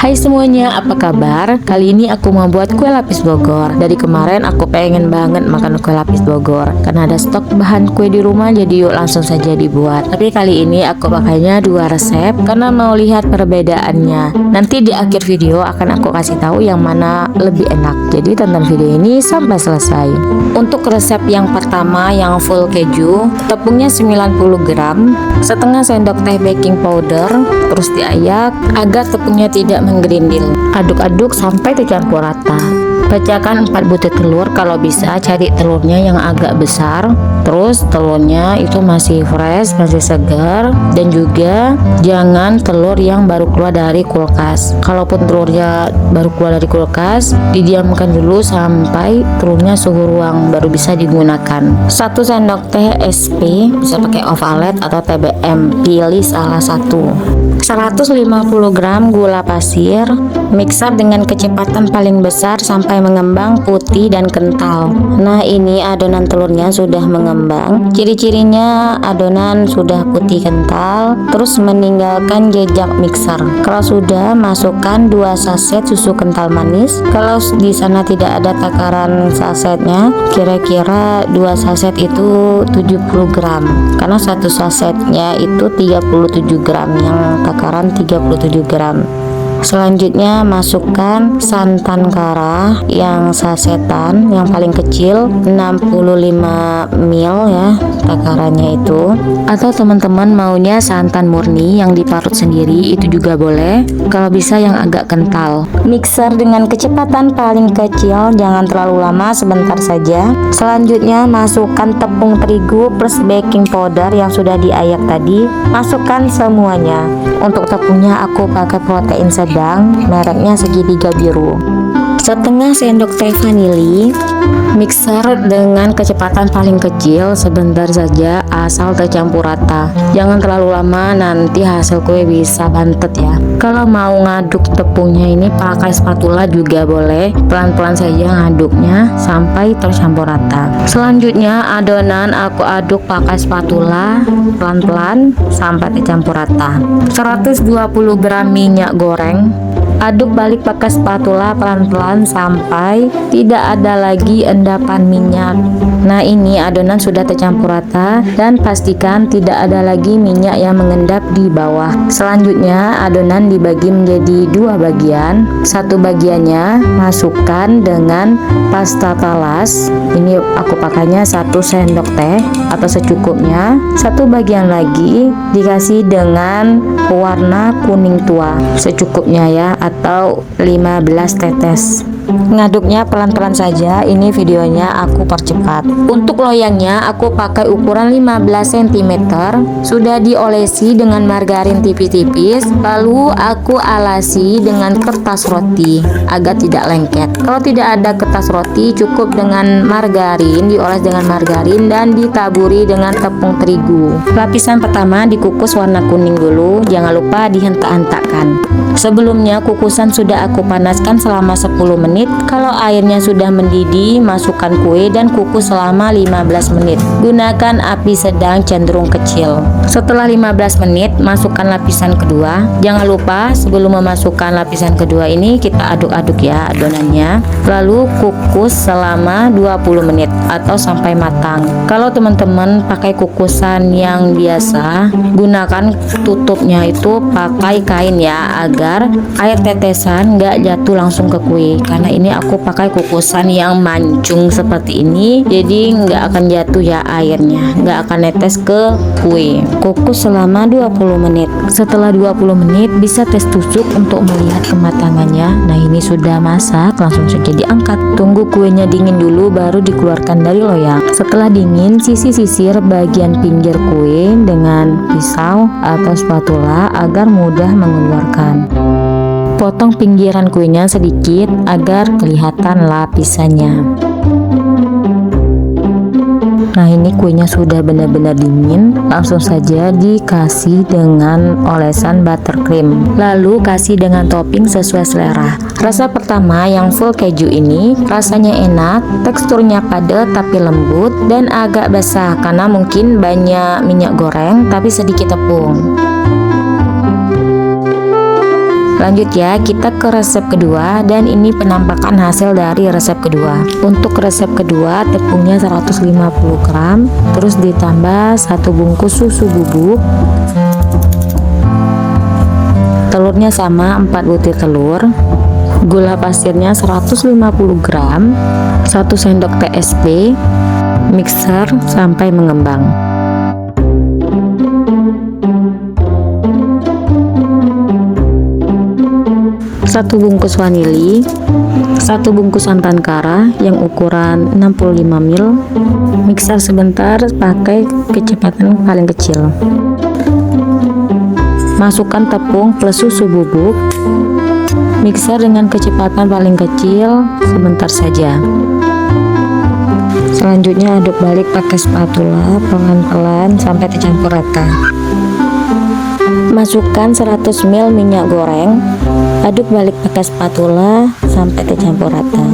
Hai semuanya, apa kabar? Kali ini aku mau buat kue lapis Bogor. Dari kemarin aku pengen banget makan kue lapis Bogor karena ada stok bahan kue di rumah, jadi yuk langsung saja dibuat. Tapi kali ini aku pakainya 2 resep karena mau lihat perbedaannya. Nanti di akhir video akan aku kasih tahu yang mana lebih enak. Jadi tonton video ini sampai selesai. Untuk resep yang pertama yang full keju, tepungnya 90 gram, setengah sendok teh baking powder, terus diayak agar tepungnya tidak menggerindil. Aduk-aduk sampai tercampur rata. Pecahkan 4 butir telur, kalau bisa cari telurnya yang agak besar. Terus telurnya itu masih fresh, masih segar, dan juga jangan telur yang baru keluar dari kulkas. Kalaupun telurnya baru keluar dari kulkas, didiamkan dulu sampai telurnya suhu ruang baru bisa digunakan. 1 sendok teh SP, bisa pakai Ovalet atau TBM, pilih salah satu. 150 gram gula pasir, mix up dengan kecepatan paling besar sampai mengembang putih dan kental. Nah, ini adonan telurnya sudah mengembang. Ciri-cirinya adonan sudah putih kental, terus meninggalkan jejak mixer. Kalau sudah, masukkan 2 saset susu kental manis. Kalau di sana tidak ada takaran sasetnya, kira-kira 2 saset itu 70 gram. Karena 1 sasetnya itu 37 gram, yang takaran 37 gram. Selanjutnya masukkan santan kara yang sasetan, yang paling kecil 65 ml ya takarannya itu, atau teman-teman maunya santan murni yang diparut sendiri itu juga boleh, kalau bisa yang agak kental. Mixer dengan kecepatan paling kecil, jangan terlalu lama, sebentar saja. Selanjutnya masukkan tepung terigu plus baking powder yang sudah diayak tadi, masukkan semuanya. Untuk tepungnya aku pakai protein sedang, mereknya segitiga biru. Setengah sendok teh vanili, mixer dengan kecepatan paling kecil, sebentar saja asal tercampur rata. Jangan terlalu lama, nanti hasil kue bisa bantet ya. Kalau mau ngaduk tepungnya ini pakai spatula juga boleh, pelan-pelan saja ngaduknya sampai tercampur rata. Selanjutnya adonan aku aduk pakai spatula pelan-pelan sampai tercampur rata. 120 gram minyak goreng, aduk balik pakai spatula pelan-pelan sampai tidak ada lagi endapan minyak. Nah, ini adonan sudah tercampur rata dan pastikan tidak ada lagi minyak yang mengendap di bawah. Selanjutnya adonan dibagi menjadi 2 bagian. Satu bagiannya masukkan dengan pasta talas. Ini aku pakainya 1 sendok teh atau secukupnya. Satu bagian lagi dikasih dengan warna kuning tua secukupnya ya, atau 15 tetes. Ngaduknya pelan-pelan saja, ini videonya aku percepat. Untuk loyangnya aku pakai ukuran 15 cm, sudah diolesi dengan margarin tipis-tipis, lalu aku alasi dengan kertas roti agar tidak lengket. Kalau tidak ada kertas roti, cukup dengan margarin, dioles dengan margarin dan ditaburi dengan tepung terigu. Lapisan pertama dikukus warna kuning dulu, jangan lupa dihentak-hentakkan. Sebelumnya kukusan sudah aku panaskan selama 10 menit. Kalau airnya sudah mendidih, masukkan kue dan kukus selama 15 menit. Gunakan api sedang cenderung kecil. Setelah 15 menit, masukkan lapisan kedua. Jangan lupa sebelum memasukkan lapisan kedua ini kita aduk-aduk ya adonannya. Lalu kukus selama 20 menit atau sampai matang. Kalau teman-teman pakai kukusan yang biasa, gunakan tutupnya itu pakai kain ya, agar air tetesan nggak jatuh langsung ke kue. Karena ini aku pakai kukusan yang mancung seperti ini, jadi nggak akan jatuh ya airnya, nggak akan netes ke kue. Kukus selama 20 menit. Setelah 20 menit bisa tes tusuk untuk melihat kematangannya. Nah, ini sudah masak, langsung saja diangkat. Tunggu kuenya dingin dulu baru dikeluarkan dari loyang. Setelah dingin, sisir bagian pinggir kue dengan pisau atau spatula agar mudah mengeluarkan. Potong pinggiran kuenya sedikit agar kelihatan lapisannya. Nah, ini kuenya sudah benar-benar dingin, langsung saja dikasih dengan olesan buttercream, lalu kasih dengan topping sesuai selera. Rasa pertama yang full keju ini rasanya enak, teksturnya padat tapi lembut dan agak basah karena mungkin banyak minyak goreng tapi sedikit tepung. Lanjut ya, kita ke resep kedua, dan ini penampakan hasil dari resep kedua. Untuk resep kedua, tepungnya 150 gram, terus ditambah 1 bungkus susu bubuk. Telurnya sama 4 butir telur. Gula pasirnya 150 gram, 1 sendok TSP. Mixer sampai mengembang. Satu bungkus vanili, 1 bungkus santan kara yang ukuran 65 ml. Mixer sebentar pakai kecepatan paling kecil. Masukkan tepung plus susu bubuk. Mixer dengan kecepatan paling kecil sebentar saja. Selanjutnya aduk balik pakai spatula pelan-pelan sampai tercampur rata. Masukkan 100 ml minyak goreng. Aduk balik pakai spatula sampai tercampur rata.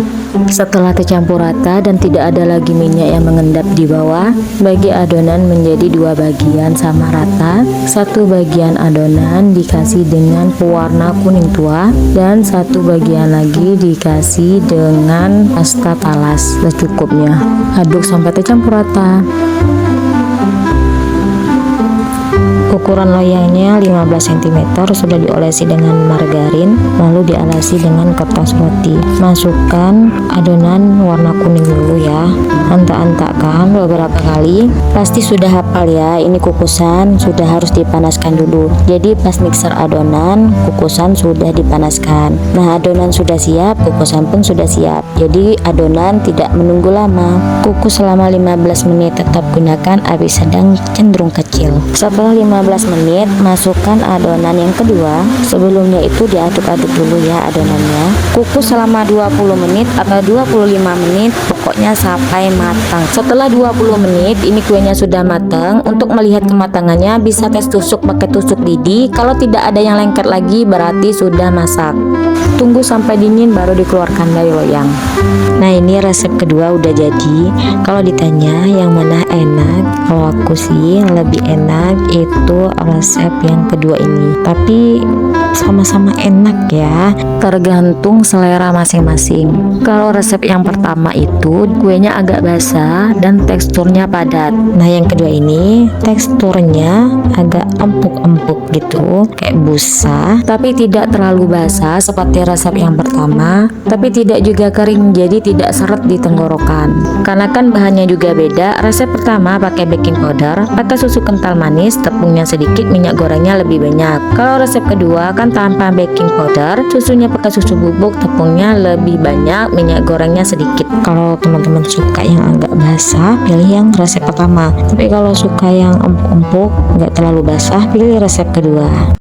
Setelah tercampur rata dan tidak ada lagi minyak yang mengendap di bawah, bagi adonan menjadi 2 bagian sama rata. 1 bagian adonan dikasih dengan pewarna kuning tua, dan 1 bagian lagi dikasih dengan pasta talas secukupnya. Aduk sampai tercampur rata. Ukuran loyangnya 15 cm, sudah diolesi dengan margarin, lalu dialasi dengan kertas roti. Masukkan adonan warna kuning dulu ya, antak-antakkan beberapa kali. Pasti sudah hafal ya, ini kukusan sudah harus dipanaskan dulu. Jadi pas mixer adonan, kukusan sudah dipanaskan. Nah, adonan sudah siap, kukusan pun sudah siap. Jadi adonan tidak menunggu lama. Kukus selama 15 menit, tetap gunakan api sedang cenderung kecil. Setelah 15 menit, masukkan adonan yang kedua. Sebelumnya itu diaduk-aduk dulu ya adonannya. Kukus selama 20 menit atau 25 menit, pokoknya sampai matang. Setelah 20 menit, ini kuenya sudah matang. Untuk melihat kematangannya bisa tes tusuk pakai tusuk lidi. Kalau tidak ada yang lengket lagi, berarti sudah masak. Tunggu sampai dingin baru dikeluarkan dari loyang. Nah, ini resep kedua udah jadi. Kalau ditanya yang mana enak, kalau aku sih lebih enak itu resep yang kedua ini. Tapi sama-sama enak ya, tergantung selera masing-masing. Kalau resep yang pertama itu kuenya agak basah dan teksturnya padat. Nah, yang kedua ini teksturnya agak empuk-empuk gitu, kayak busa, tapi tidak terlalu basah seperti resep yang pertama, tapi tidak juga kering, jadi tidak seret di tenggorokan. Karena kan bahannya juga beda. Resep pertama pakai baking powder, pakai susu kental manis, tepungnya sedikit, minyak gorengnya lebih banyak. Kalau resep kedua kan tanpa baking powder, susunya pakai susu bubuk, tepungnya lebih banyak, minyak gorengnya sedikit. Kalau teman-teman suka yang agak basah, pilih yang resep pertama. Tapi kalau suka yang empuk-empuk, nggak terlalu basah, pilih resep kedua.